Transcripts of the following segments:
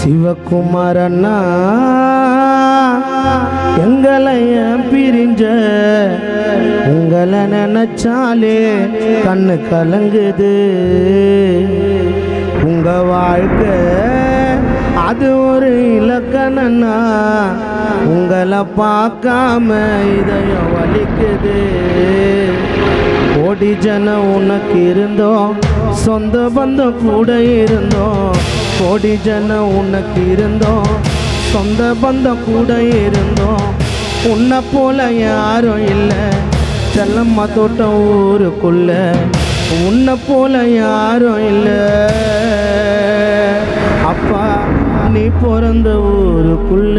சிவகுமாரண்ணா எங்களைய பிரிஞ்ச உங்களை நினைச்சாலே கண்ணு கலங்குது. உங்க வாழ்க்கை அது ஒரு இலக்கணன்னா உங்களை பார்க்காம இதயம் வலிக்குது. கோடி ஜனம் உனக்கு இருந்தோம், சொந்த பந்தம் கூட இருந்தோம். கோடி ஜனம் உனக்கு இருந்தோம், சொந்த பந்தம் கூட இருந்தோம். உன்னை போல யாரும் இல்லை செல்லம்மா தோட்டம் ஊருக்குள்ள. உன்னை போல யாரும் இல்லை அப்பா நீ பிறந்த ஊருக்குள்ள.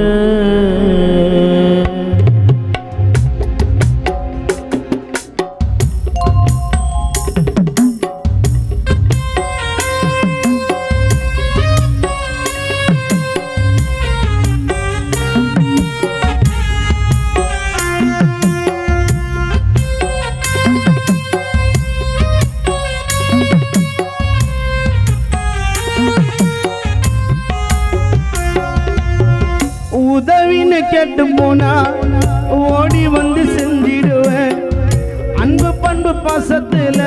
உதவின்னு கேட்டு போனா ஓடி வந்து செஞ்சிடுவேன். அன்பு பண்பு பாசத்துல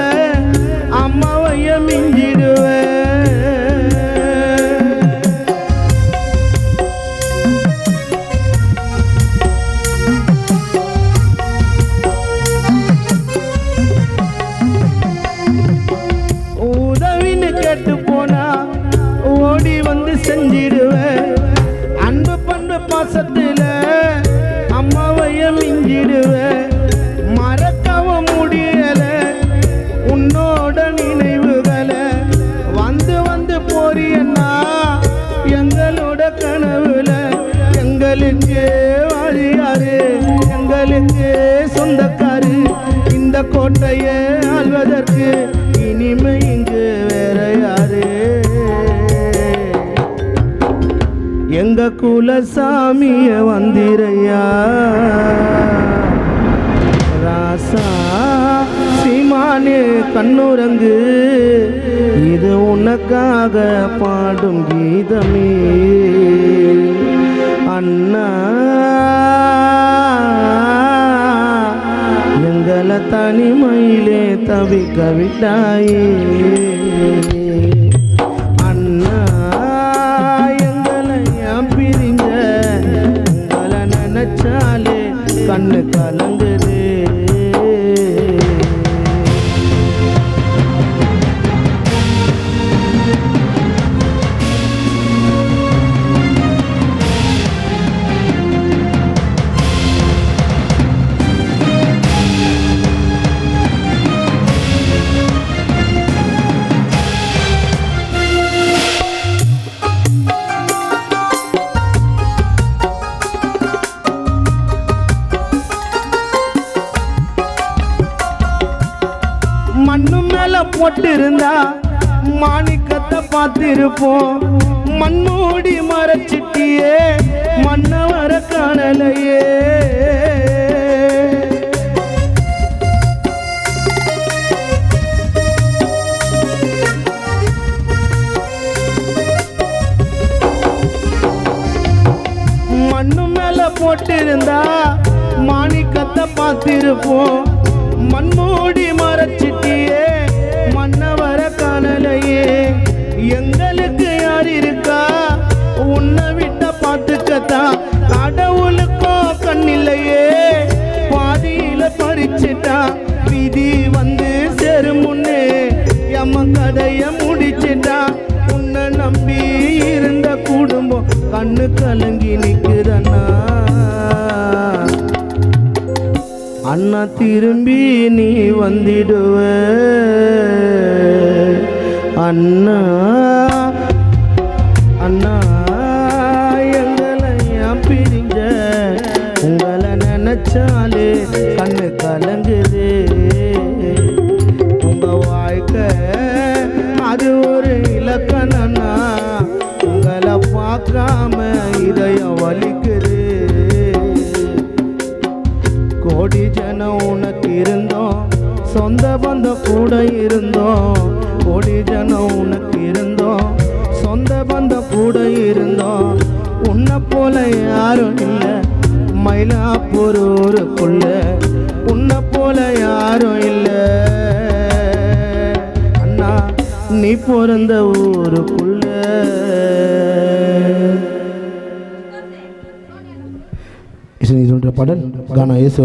அம்மாவைய மிஞ்சிடுவேன். உதவின்னு கேட்டு போனா ஓடி வந்து செஞ்சிடுவேன். அன்பு பண்பு பாசத்துல அம்மாவைய மிஞ்சிடுவேன். மறக்கவ முடியல உன்னோட நினைவுகளை. வந்து வந்து போறியன்னா எங்களோட கனவுல. எங்களுக்கு வாழியாரு, எங்களுக்கு சொந்தக்காரு. இந்த கோட்டையை ஆள்வதற்கு இனிமே இங்கு வேற யாரு? எங்க குலசாமிய வந்திரையா ராசா சீமானே கண்ணுரங்கு. இது உனக்காக பாடும் கீதமே அண்ணா. எங்களை தனிமையிலே தவிக்க விட்டாயே அண்ணா. பிரிஞ்ச உங்களை நினைச்சாலே கண்ணு கலங்குது. மண்ணு மேல போட்டிருந்தா மாணிக்கத்தை பார்த்திருப்போம். மண்ணோடி மறைச்சிட்டியே மண்ண வர காணலையே. மண்ணு மேல போட்டிருந்தா மாணிக்கத்தை பார்த்திருப்போம். மண்ணோடி மறைச்சிட்டியே மண்ண வர காணலையே. எங்களுக்கு யார் இருக்கா உன்னை விட்ட பார்த்துக்கத்தான். கடவுளுக்கோ கண்ணில்லையே பாதியில பறிச்சிட்டா. விதி வந்து சேரும் முன்னே எம்ம கதைய முடிச்சிட்டா. உன்னை நம்பி இருந்த குடும்பம் கண்ணு கலங்கி நிக்குதண்ணா. அண்ணா திரும்பி நீ வந்திடுவ அண்ணா. அண்ணா எங்களை பிரிஞ்ச உங்களை நினைச்சாலே கண்ணு கலங்குது. உங்க வாழ்க்கை அது ஒரு இலக்கணன்னா உங்களை பார்க்காம இதயம் வலிக்குது. கோடி ஜனம் உனக்கு இருந்தோம், சொந்த பந்தம் கூட இருந்தோம். கோடி ஜனம் உனக்கு இருந்தோம், கூட இருந்தோம் உன்னை போல யாரும் இல்லை மயிலாப்பூர் ஊருக்குள்ள உன்னை போல யாரும் இல்லை அண்ணா நீ பிறந்த ஊருக்குள்ள இசை சொல்ற பாடல் கானா இயேசு